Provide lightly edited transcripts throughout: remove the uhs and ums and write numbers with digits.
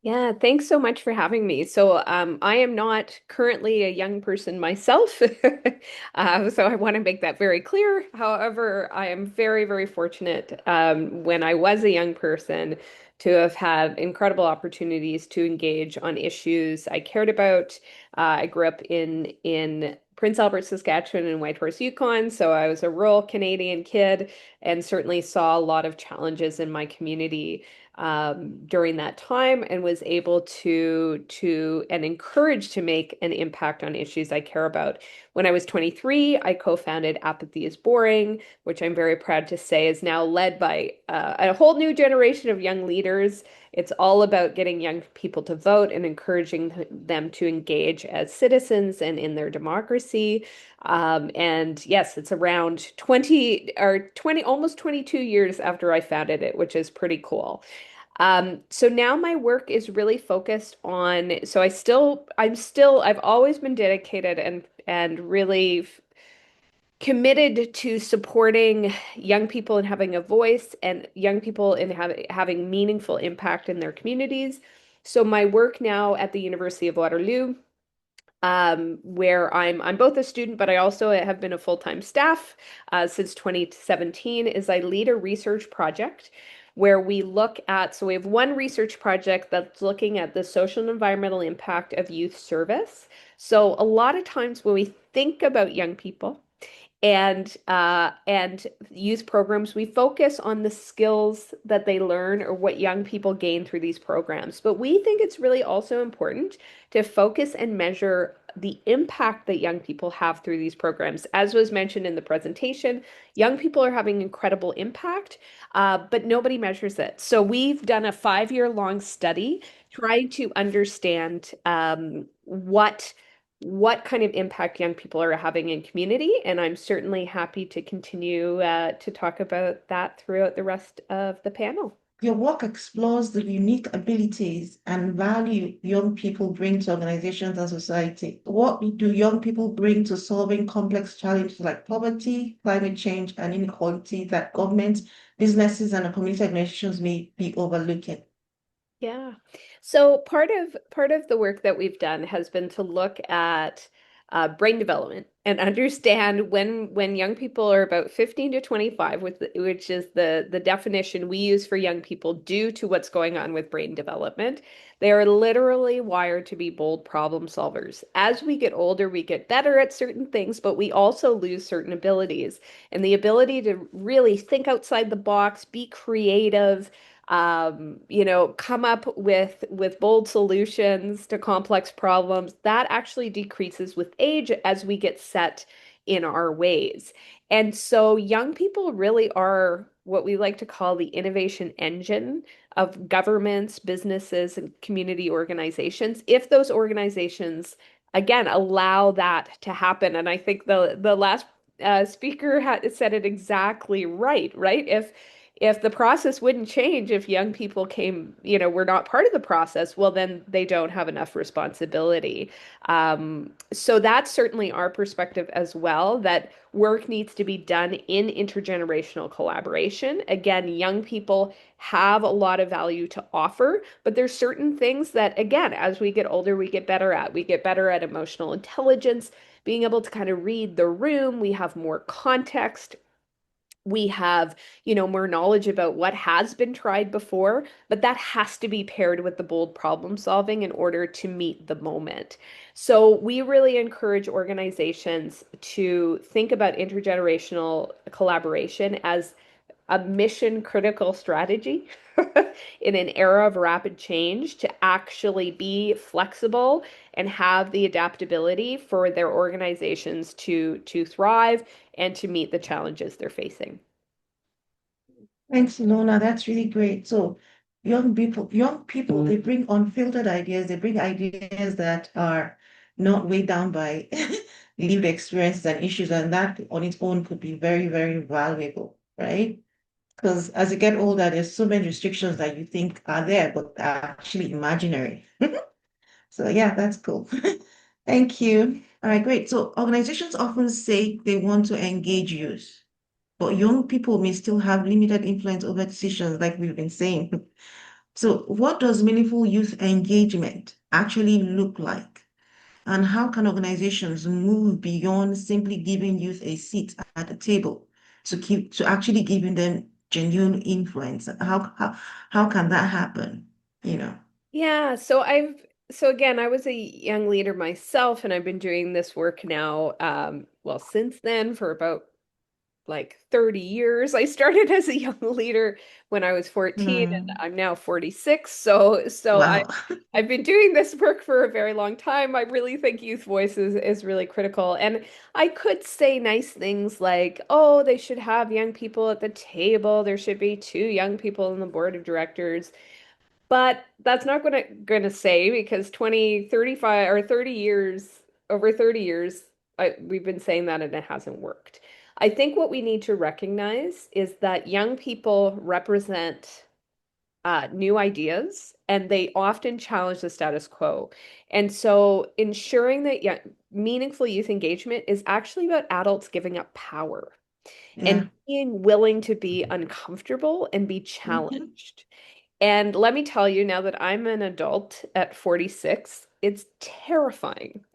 Yeah, thanks so much for having me. So, I am not currently a young person myself, so I want to make that very clear. However, I am very, very fortunate when I was a young person to have had incredible opportunities to engage on issues I cared about. I grew up in Prince Albert, Saskatchewan, and Whitehorse, Yukon, so I was a rural Canadian kid and certainly saw a lot of challenges in my community during that time and was able to and encouraged to make an impact on issues I care about. When I was 23, I co-founded Apathy is Boring, which I'm very proud to say is now led by a whole new generation of young leaders. It's all about getting young people to vote and encouraging them to engage as citizens and in their democracy. And yes, it's around 20 or 20, almost 22 years after I founded it, which is pretty cool. So now my work is really focused on, so I've always been dedicated and really committed to supporting young people and having a voice and young people and having meaningful impact in their communities. So my work now at the University of Waterloo, where I'm both a student, but I also have been a full-time staff since 2017, is I lead a research project where we look at, so we have one research project that's looking at the social and environmental impact of youth service. So a lot of times when we think about young people, and youth programs, we focus on the skills that they learn or what young people gain through these programs. But we think it's really also important to focus and measure the impact that young people have through these programs. As was mentioned in the presentation, young people are having incredible impact, but nobody measures it. So we've done a 5-year long study trying to understand what kind of impact young people are having in community. And I'm certainly happy to continue to talk about that throughout the rest of the panel. Your work explores the unique abilities and value young people bring to organizations and society. What do young people bring to solving complex challenges like poverty, climate change, and inequality that governments, businesses, and community organizations may be overlooking? Yeah. So part of the work that we've done has been to look at brain development and understand when young people are about 15 to 25, which is the definition we use for young people due to what's going on with brain development. They are literally wired to be bold problem solvers. As we get older, we get better at certain things, but we also lose certain abilities. And the ability to really think outside the box, be creative, come up with bold solutions to complex problems, that actually decreases with age as we get set in our ways. And so young people really are what we like to call the innovation engine of governments, businesses, and community organizations. If those organizations, again, allow that to happen, and I think the last speaker had said it exactly right, right? If the process wouldn't change if young people were not part of the process, well, then they don't have enough responsibility. So that's certainly our perspective as well, that work needs to be done in intergenerational collaboration. Again, young people have a lot of value to offer, but there's certain things that, again, as we get older, we get better at. We get better at emotional intelligence, being able to kind of read the room. We have more context, we have, more knowledge about what has been tried before, but that has to be paired with the bold problem solving in order to meet the moment. So we really encourage organizations to think about intergenerational collaboration as a mission critical strategy in an era of rapid change to actually be flexible and have the adaptability for their organizations to thrive and to meet the challenges they're facing. Thanks, Ilona. That's really great. So young people, they bring unfiltered ideas. They bring ideas that are not weighed down by lived experiences and issues, and that on its own could be very, very valuable, right? Because as you get older, there's so many restrictions that you think are there, but are actually imaginary. So yeah, that's cool. Thank you. All right, great. So organizations often say they want to engage youth, but young people may still have limited influence over decisions, like we've been saying. So, what does meaningful youth engagement actually look like? And how can organizations move beyond simply giving youth a seat at the table to actually giving them genuine influence? How can that happen? You know? Yeah, so again, I was a young leader myself, and I've been doing this work now, well, since then for about like 30 years. I started as a young leader when I was 14 and Mm, I'm now 46. So wow. I've been doing this work for a very long time. I really think youth voice is really critical. And I could say nice things like, oh, they should have young people at the table. There should be two young people on the board of directors. But that's not gonna say because 20, 35 or 30 years, over 30 years, we've been saying that and it hasn't worked. I think what we need to recognize is that young people represent new ideas and they often challenge the status quo. And so ensuring that meaningful youth engagement is actually about adults giving up power and Yeah. being willing to be uncomfortable and be Mhm. challenged. And let me tell you, now that I'm an adult at 46, it's terrifying,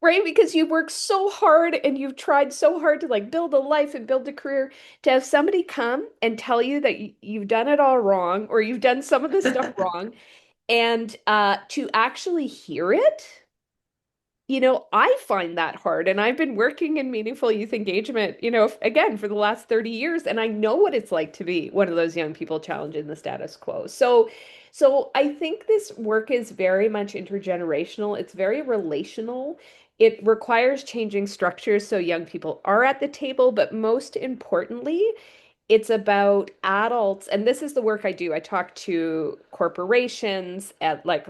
right? Because you've worked so hard and you've tried so hard to like build a life and build a career to have somebody come and tell you that you've done it all wrong or you've done some of this stuff wrong and to actually hear it. I find that hard, and I've been working in meaningful youth engagement, again, for the last 30 years, and I know what it's like to be one of those young people challenging the status quo. So I think this work is very much intergenerational. It's very relational. It requires changing structures so young people are at the table, but most importantly, it's about adults, and this is the work I do. I talk to corporations, at like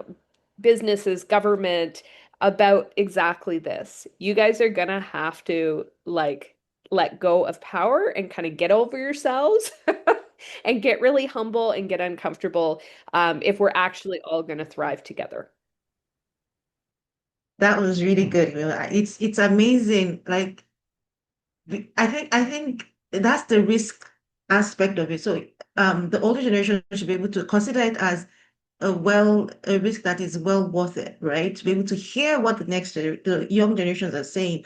businesses, government about exactly this. You guys are gonna have to like let go of power and kind of get over yourselves and get really humble and get uncomfortable if we're actually all gonna thrive together. That was really good. It's amazing. Like I think that's the risk aspect of it. So the older generation should be able to consider it as a risk that is well worth it, right? To be able to hear what the young generations are saying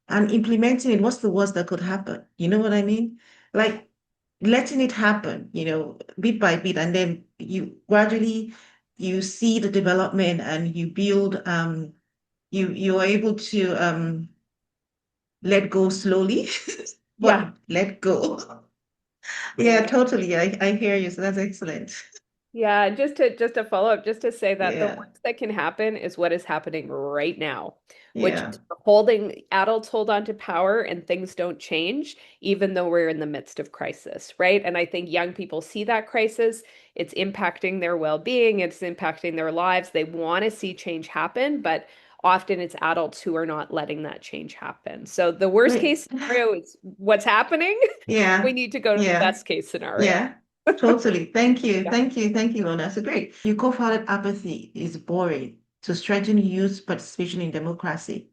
and implementing it. What's the worst that could happen? You know what I mean? Like letting it happen, bit by bit, and then you see the development and you build you're able to let go slowly, Yeah. but let go. Yeah, totally. I hear you. So that's excellent. Yeah, just to follow up, just to say that the Yeah. worst that can happen is what is happening right now, which Yeah. is holding adults hold on to power and things don't change, even though we're in the midst of crisis, right? And I think young people see that crisis. It's impacting their well-being, it's impacting their lives. They want to see change happen, but often it's adults who are not letting that change happen. So the worst Wait. case scenario is what's happening. We Yeah. need to go to the Yeah. best case scenario. Yeah. Totally. Thank you. Yeah. Thank you. Thank you, Lona. So great. You co-founded Apathy is Boring to strengthen youth participation in democracy.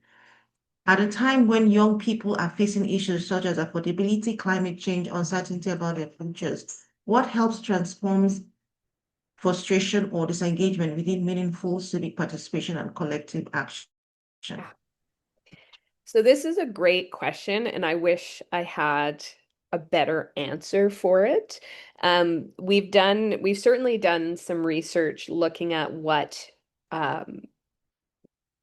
At a time when young people are facing issues such as affordability, climate change, uncertainty about their futures, what helps transform frustration or disengagement within meaningful civic participation and collective action? So this is a great question, and I wish I had a better answer for it. We've certainly done some research looking at um,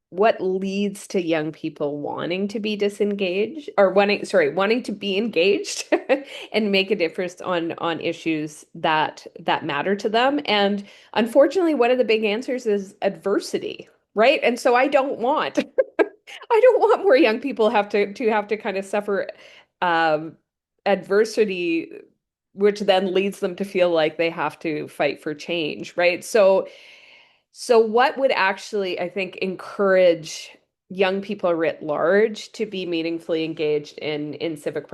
what leads to young people wanting to be disengaged or wanting to be engaged and make a difference on issues that matter to them. And unfortunately, one of the big answers is adversity, right? And so I don't want I don't want more young people have to kind of suffer um, adversity, which then leads them to feel like they have to fight for change, right? So what would actually, I think, encourage young people writ large to be meaningfully engaged in civic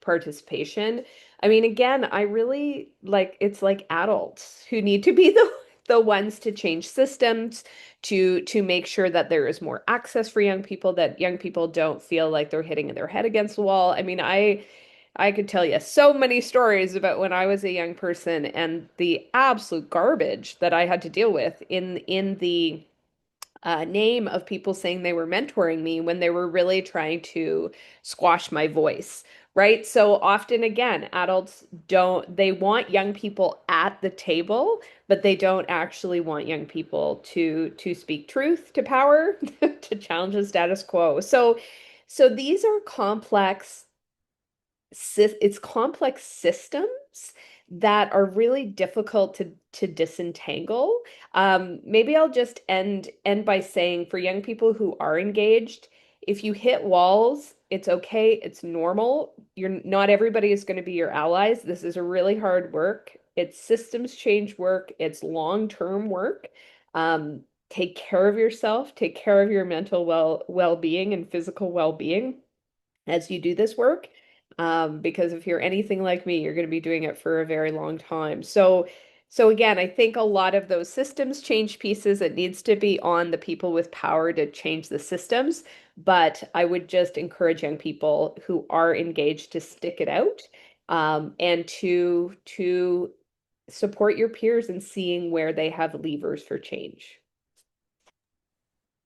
participation? I mean, again, I really like it's like adults who need to be the ones to change systems to make sure that there is more access for young people, that young people don't feel like they're hitting their head against the wall. I mean, I could tell you so many stories about when I was a young person and the absolute garbage that I had to deal with in the name of people saying they were mentoring me when they were really trying to squash my voice, right? So often, again, adults don't, they want young people at the table, but they don't actually want young people to speak truth to power, to challenge the status quo. So these are complex it's complex systems that are really difficult to disentangle. Maybe I'll just end by saying for young people who are engaged, if you hit walls, it's okay, it's normal. You're not everybody is going to be your allies. This is a really hard work. It's systems change work, it's long-term work. Um, Take care of yourself, take care of your mental well-being and physical well-being as you do this work. Because if you're anything like me, you're going to be doing it for a very long time. So again, I think a lot of those systems change pieces. It needs to be on the people with power to change the systems. But I would just encourage young people who are engaged to stick it out, and to support your peers in seeing where they have levers for change.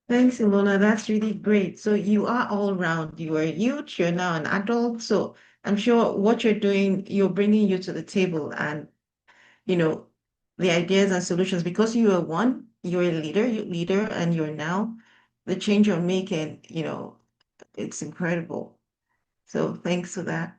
Thanks, Ilona. That's really great. So you are all round. You are a youth, you're now an adult. So I'm sure what you're doing, you're bringing you to the table and, you know, the ideas and solutions because you are one, you're a leader, and you're now the change you're making, it's incredible. So thanks for that.